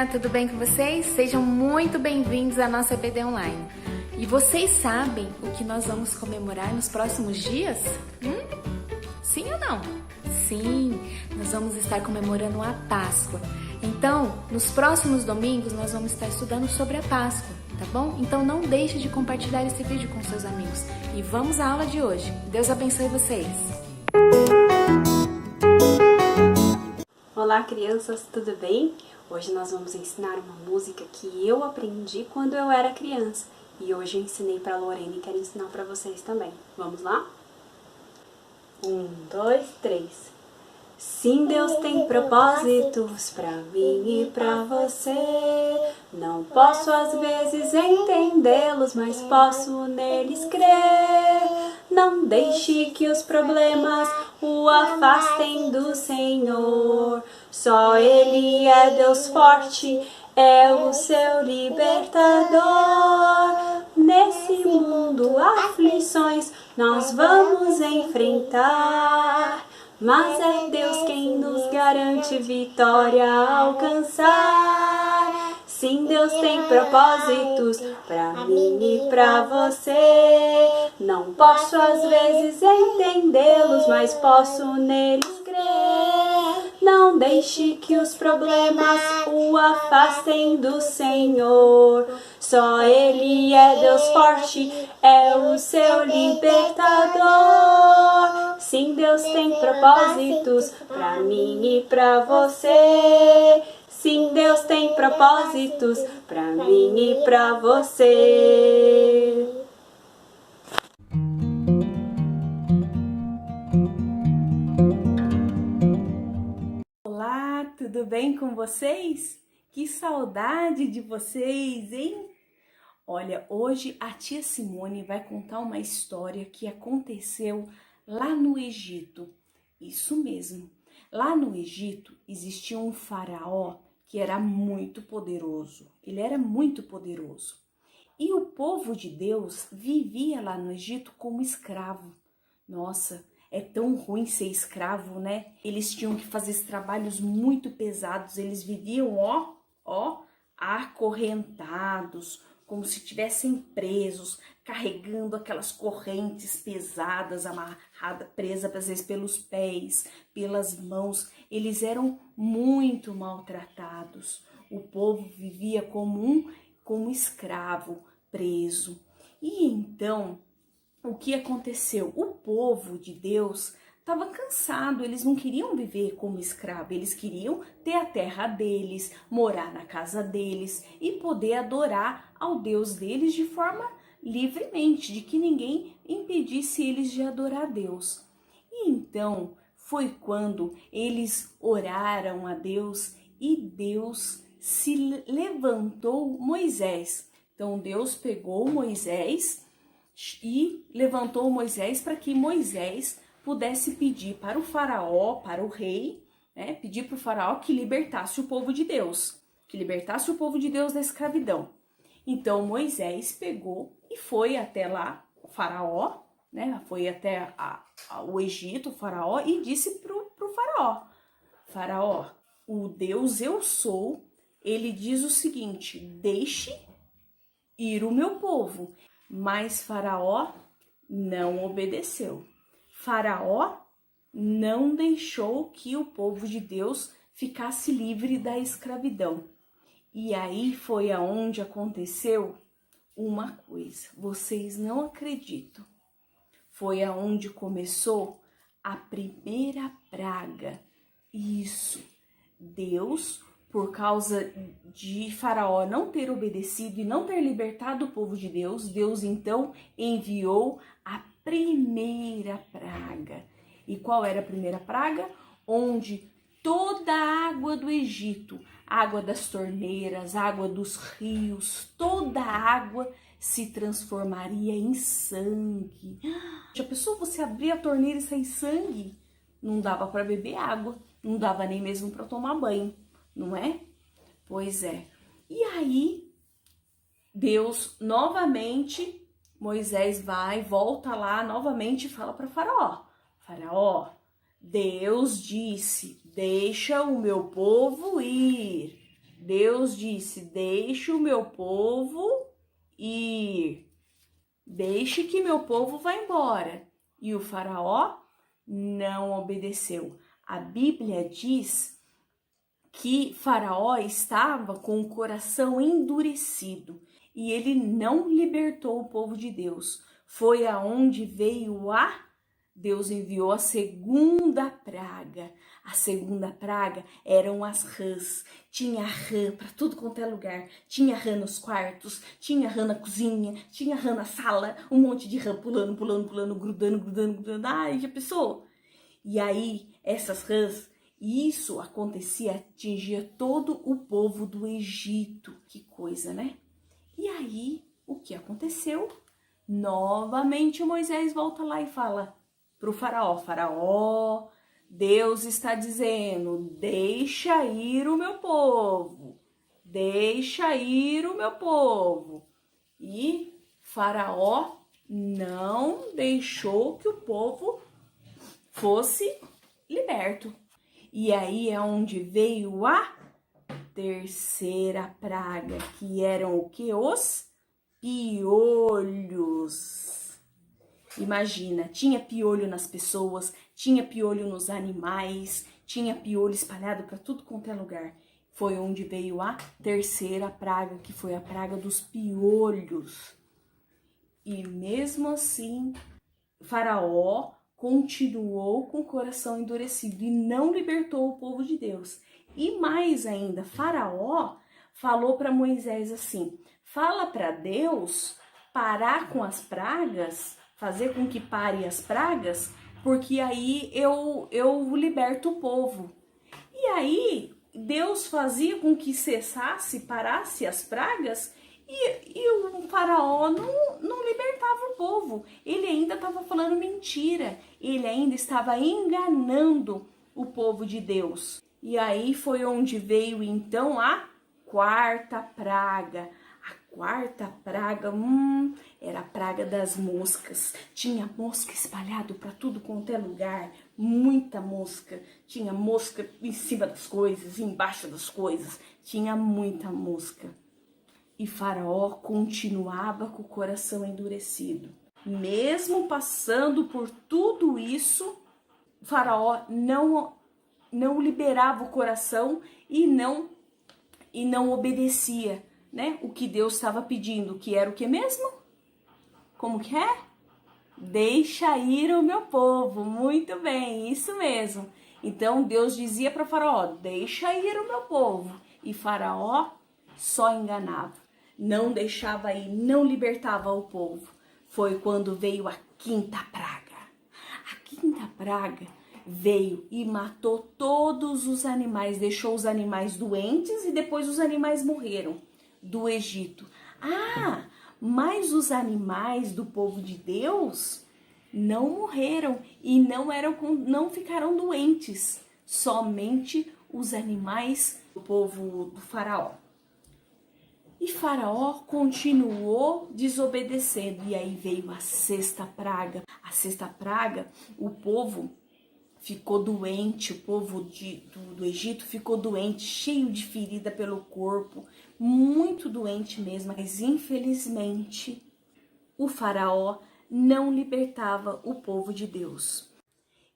galera, tudo bem com vocês? Sejam muito bem-vindos à nossa EBD Online. E vocês sabem o que nós vamos comemorar nos próximos dias? Sim ou não? Sim, nós vamos estar comemorando a Páscoa. Então, nos próximos domingos nós vamos estar estudando sobre a Páscoa, tá bom? Então não deixe de compartilhar esse vídeo com seus amigos. E vamos à aula de hoje. Deus abençoe vocês! Olá, crianças, tudo bem? Hoje nós vamos ensinar uma música que eu aprendi quando eu era criança. E hoje eu ensinei para a Lorena e quero ensinar para vocês também. Vamos lá? 1, 2, 3. Sim, Deus tem propósitos para mim e para você. Não posso às vezes entendê-los, mas posso neles crer. Não deixe que os problemas o afastem do Senhor. Só Ele é Deus forte, é o seu libertador. Nesse mundo aflições nós vamos enfrentar, mas é Deus quem nos garante vitória a alcançar. Sim, Deus tem propósitos pra mim e pra você. Não posso às vezes entendê-los, mas posso neles crer. Não deixe que os problemas o afastem do Senhor. Só Ele é Deus forte, é o seu libertador. Sim, Deus tem propósitos pra mim e pra você. Sim, Deus tem propósitos pra mim e pra você. Olá, tudo bem com vocês? Que saudade de vocês, hein? Olha, hoje a tia Simone vai contar uma história que aconteceu lá no Egito. Isso mesmo. Lá no Egito existia um faraó que era muito poderoso. Ele era muito poderoso. E o povo de Deus vivia lá no Egito como escravo. Nossa, é tão ruim ser escravo, né? Eles tinham que fazer esses trabalhos muito pesados. Eles viviam, acorrentados, como se estivessem presos, carregando aquelas correntes pesadas, amarradas, presas às vezes pelos pés, pelas mãos. Eles eram muito maltratados. O povo vivia como escravo, preso. E então, o que aconteceu? O povo de Deus estava cansado, eles não queriam viver como escravo, eles queriam ter a terra deles, morar na casa deles e poder adorar ao Deus deles de forma livremente, de que ninguém impedisse eles de adorar a Deus. E então foi quando eles oraram a Deus e Deus se levantou Moisés. Então Deus pegou Moisés e levantou Moisés para que Moisés pudesse pedir para o faraó, para o rei, né, pedir para o faraó que libertasse o povo de Deus, da escravidão. Então Moisés pegou e foi até lá o faraó, né, foi até o Egito, o faraó, e disse para o faraó: Faraó, o Deus eu sou, ele diz o seguinte: deixe ir o meu povo. Mas Faraó não obedeceu. Faraó não deixou que o povo de Deus ficasse livre da escravidão. E aí foi aonde aconteceu uma coisa, vocês não acreditam. Foi aonde começou a primeira praga. Isso, Deus, por causa de Faraó não ter obedecido e não ter libertado o povo de Deus, Deus então enviou a primeira praga. E qual era a primeira praga? Onde toda a água do Egito, água das torneiras, água dos rios, toda a água se transformaria em sangue. Já pensou você abrir a torneira e sair sangue? Não dava para beber água, não dava nem mesmo para tomar banho, não é? Pois é. E aí, Deus novamente, Moisés volta lá novamente e fala para Faraó: Faraó, Deus disse, deixa o meu povo ir. Deus disse: deixe o meu povo ir, deixe que meu povo vá embora. E o faraó não obedeceu. A Bíblia diz que Faraó estava com o coração endurecido e ele não libertou o povo de Deus. Foi aonde veio Deus enviou a segunda praga. A segunda praga eram as rãs. Tinha rã para tudo quanto é lugar. Tinha rã nos quartos, tinha rã na cozinha, tinha rã na sala, um monte de rã pulando, grudando. Ai, já pensou? E aí, essas rãs, isso acontecia, atingia todo o povo do Egito. Que coisa, né? E aí, o que aconteceu? Novamente Moisés volta lá e fala para o faraó: Faraó, Deus está dizendo, deixa ir o meu povo, deixa ir o meu povo. E Faraó não deixou que o povo fosse liberto. E aí é onde veio a terceira praga, que eram o que? Os piolhos. Imagina, tinha piolho nas pessoas, tinha piolho nos animais, tinha piolho espalhado para tudo quanto é lugar. Foi onde veio a terceira praga, que foi a praga dos piolhos. E mesmo assim, Faraó continuou com o coração endurecido e não libertou o povo de Deus. E mais ainda, Faraó falou para Moisés assim: fala para Deus parar com as pragas, fazer com que pare as pragas, porque aí eu liberto o povo. E aí Deus fazia com que parasse as pragas, e o faraó não libertava o povo. Ele ainda estava falando mentira, ele ainda estava enganando o povo de Deus. E aí foi onde veio então a quarta praga. A quarta praga, era a praga das moscas. Tinha mosca espalhado para tudo quanto é lugar, muita mosca. Tinha mosca em cima das coisas, embaixo das coisas, tinha muita mosca. E Faraó continuava com o coração endurecido. Mesmo passando por tudo isso, Faraó não liberava o coração e não obedecia, né? O que Deus estava pedindo, que era o que mesmo? Como que é? Deixa ir o meu povo. Muito bem, isso mesmo. Então Deus dizia para Faraó: deixa ir o meu povo. E Faraó só enganava, não deixava ir, não libertava o povo. Foi quando veio a quinta praga. A quinta praga veio e matou todos os animais, deixou os animais doentes e depois os animais morreram do Egito. Mas os animais do povo de Deus não morreram e não ficaram doentes, somente os animais do povo do faraó. E Faraó continuou desobedecendo, e aí veio a sexta praga. A sexta praga, o povo ficou doente, o povo do Egito ficou doente, cheio de ferida pelo corpo, muito doente mesmo. Mas infelizmente o faraó não libertava o povo de Deus.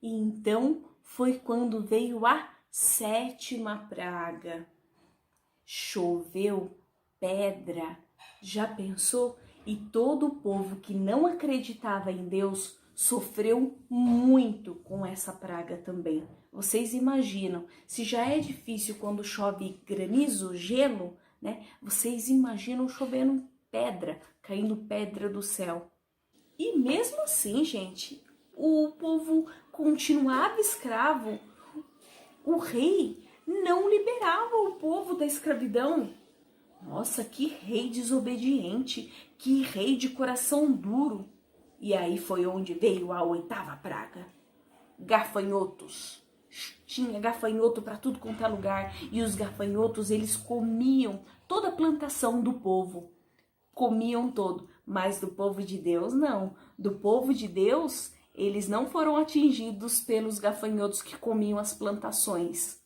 E então foi quando veio a sétima praga. Choveu pedra. Já pensou? E todo o povo que não acreditava em Deus sofreu muito com essa praga também. Vocês imaginam, se já é difícil quando chove granizo, gelo, né? Vocês imaginam chovendo pedra, caindo pedra do céu. E mesmo assim, gente, o povo continuava escravo. O rei não liberava o povo da escravidão. Nossa, que rei desobediente, que rei de coração duro. E aí foi onde veio a oitava praga. Gafanhotos. Tinha gafanhoto para tudo quanto é lugar. E os gafanhotos, eles comiam toda a plantação do povo. Comiam todo. Mas do povo de Deus, não. Do povo de Deus, eles não foram atingidos pelos gafanhotos que comiam as plantações.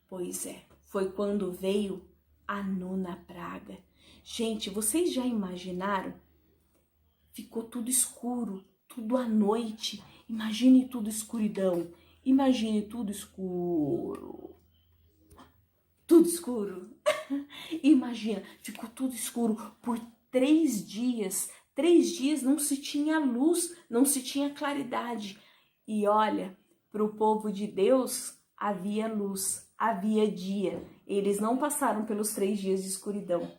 Pois é, foi quando veio a 9ª praga. Gente, vocês já imaginaram? Ficou tudo escuro, tudo à noite. Imagine tudo escuridão. Imagine tudo escuro. Tudo escuro. Imagina, ficou tudo escuro por 3 dias. 3 dias não se tinha luz, não se tinha claridade. E olha, para o povo de Deus havia luz, havia dia. Eles não passaram pelos 3 dias de escuridão.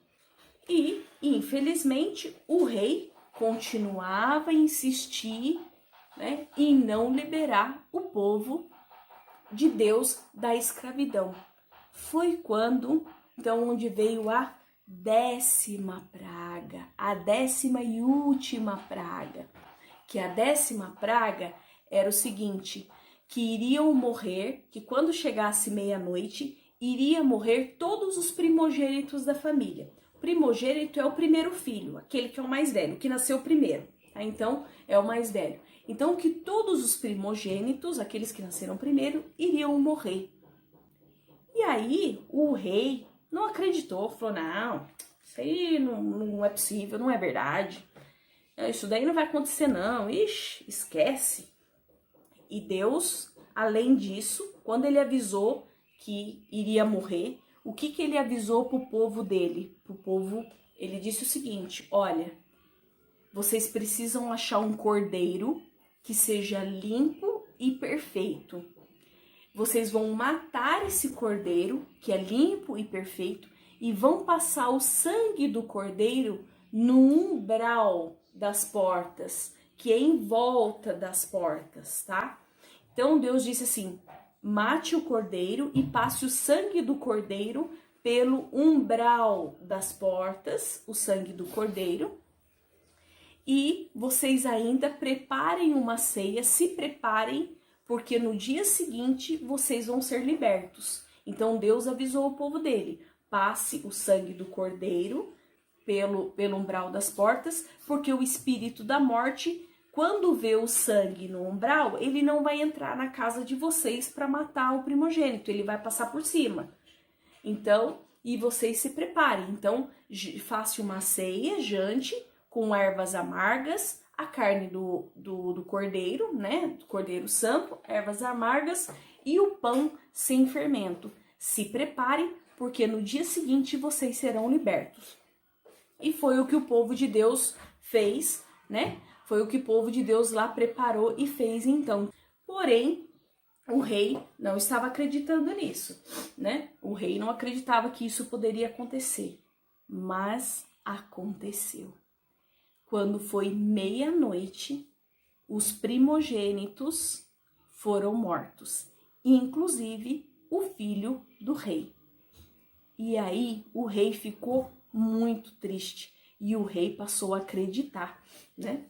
E, infelizmente, o rei continuava a insistir, né, em não liberar o povo de Deus da escravidão. Foi quando, então, onde veio a 10ª praga, a 10ª e última praga. Que a 10ª praga era o seguinte, que iriam morrer, que quando chegasse meia-noite, iria morrer todos os primogênitos da família. Primogênito é o primeiro filho, aquele que é o mais velho, que nasceu primeiro, tá? Então, é o mais velho. Então, que todos os primogênitos, aqueles que nasceram primeiro, iriam morrer. E aí, o rei não acreditou, falou, não, isso aí não é possível, não é verdade. Isso daí não vai acontecer não, ixi, esquece. E Deus, além disso, quando ele avisou que iria morrer, o que ele avisou para o povo dele? Para o povo, ele disse o seguinte, olha, vocês precisam achar um cordeiro que seja limpo e perfeito. Vocês vão matar esse cordeiro, que é limpo e perfeito, e vão passar o sangue do cordeiro no umbral das portas, que é em volta das portas, tá? Então Deus disse assim, mate o cordeiro e passe o sangue do cordeiro pelo umbral das portas, o sangue do cordeiro, e vocês ainda preparem uma ceia, se preparem, porque no dia seguinte vocês vão ser libertos. Então Deus avisou o povo dele, passe o sangue do cordeiro pelo umbral das portas, porque o espírito da morte, quando vê o sangue no umbral, ele não vai entrar na casa de vocês para matar o primogênito, ele vai passar por cima. Então, e vocês se preparem. Então, faça uma ceia, jante, com ervas amargas, a carne do cordeiro, né, do cordeiro santo, ervas amargas e o pão sem fermento. Se preparem, porque no dia seguinte vocês serão libertos. E foi o que o povo de Deus fez, né? Foi o que o povo de Deus lá preparou e fez então. Porém, o rei não estava acreditando nisso, né? O rei não acreditava que isso poderia acontecer, mas aconteceu. Quando foi meia-noite, os primogênitos foram mortos, inclusive o filho do rei. E aí o rei ficou muito triste e o rei passou a acreditar, né,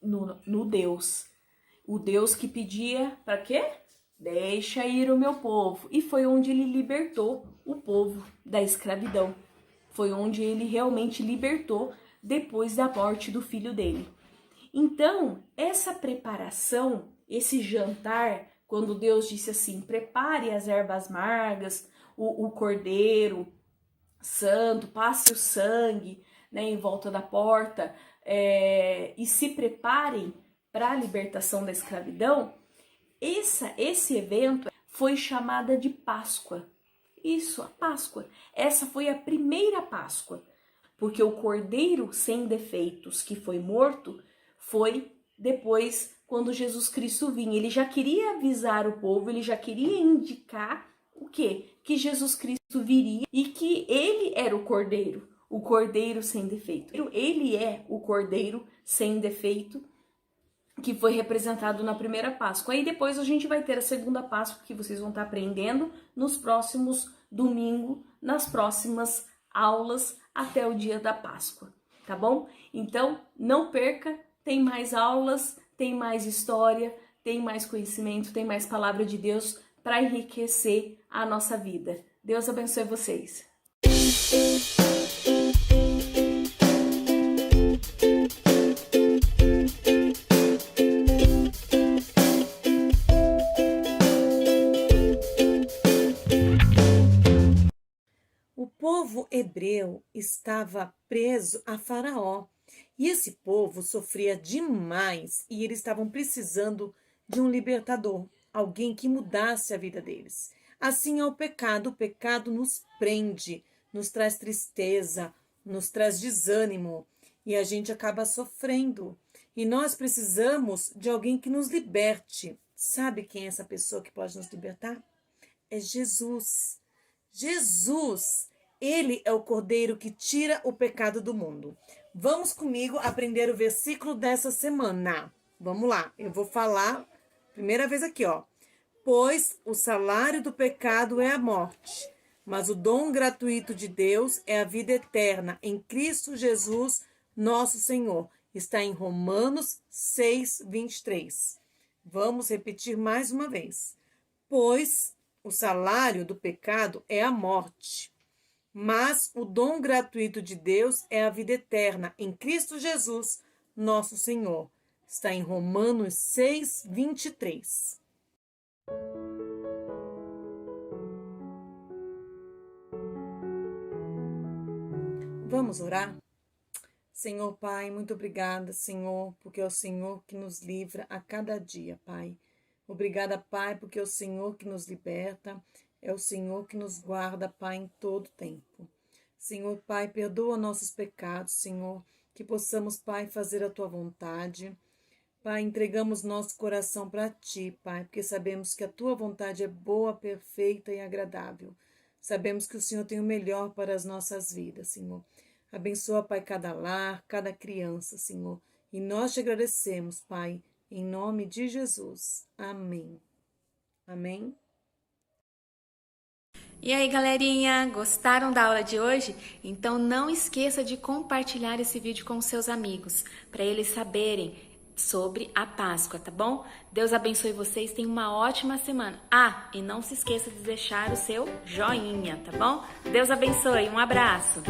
no Deus. O Deus que pedia para quê? Deixa ir o meu povo. E foi onde ele libertou o povo da escravidão. Foi onde ele realmente libertou depois da morte do filho dele. Então, essa preparação, esse jantar, quando Deus disse assim, prepare as ervas amargas, o cordeiro santo, passe o sangue, né, em volta da porta, e se preparem para a libertação da escravidão, esse evento foi chamada de Páscoa. Isso, a Páscoa. Essa foi a primeira Páscoa, porque o cordeiro sem defeitos que foi morto foi depois quando Jesus Cristo vinha. Ele já queria avisar o povo, ele já queria indicar o quê? Que Jesus Cristo viria e que ele era o cordeiro sem defeito. Ele é o cordeiro sem defeito que foi representado na primeira Páscoa. Aí depois a gente vai ter a segunda Páscoa, que vocês vão estar aprendendo nos próximos domingos, nas próximas aulas, até o dia da Páscoa, tá bom? Então, não perca, tem mais aulas, tem mais história, tem mais conhecimento, tem mais palavra de Deus para enriquecer a nossa vida. Deus abençoe vocês. hebreu estava preso a Faraó. E esse povo sofria demais e eles estavam precisando de um libertador, alguém que mudasse a vida deles. Assim é o pecado nos prende, nos traz tristeza, nos traz desânimo e a gente acaba sofrendo. E nós precisamos de alguém que nos liberte. Sabe quem é essa pessoa que pode nos libertar? É Jesus. Jesus, ele é o Cordeiro que tira o pecado do mundo. Vamos comigo aprender o versículo dessa semana. Vamos lá, eu vou falar, primeira vez aqui, ó. Pois o salário do pecado é a morte, mas o dom gratuito de Deus é a vida eterna em Cristo Jesus, nosso Senhor. Está em Romanos 6, 23. Vamos repetir mais uma vez. Pois o salário do pecado é a morte, mas o dom gratuito de Deus é a vida eterna em Cristo Jesus, nosso Senhor. Está em Romanos 6, 23. Vamos orar? Senhor Pai, muito obrigada, Senhor, porque é o Senhor que nos livra a cada dia, Pai. Obrigada, Pai, porque é o Senhor que nos liberta, é o Senhor que nos guarda, Pai, em todo tempo. Senhor, Pai, perdoa nossos pecados, Senhor, que possamos, Pai, fazer a Tua vontade. Pai, entregamos nosso coração para Ti, Pai, porque sabemos que a Tua vontade é boa, perfeita e agradável. Sabemos que o Senhor tem o melhor para as nossas vidas, Senhor. Abençoa, Pai, cada lar, cada criança, Senhor. E nós te agradecemos, Pai, em nome de Jesus. Amém. Amém. E aí, galerinha, gostaram da aula de hoje? Então não esqueça de compartilhar esse vídeo com os seus amigos, para eles saberem sobre a Páscoa, tá bom? Deus abençoe vocês, tenham uma ótima semana. Ah, e não se esqueça de deixar o seu joinha, tá bom? Deus abençoe, um abraço!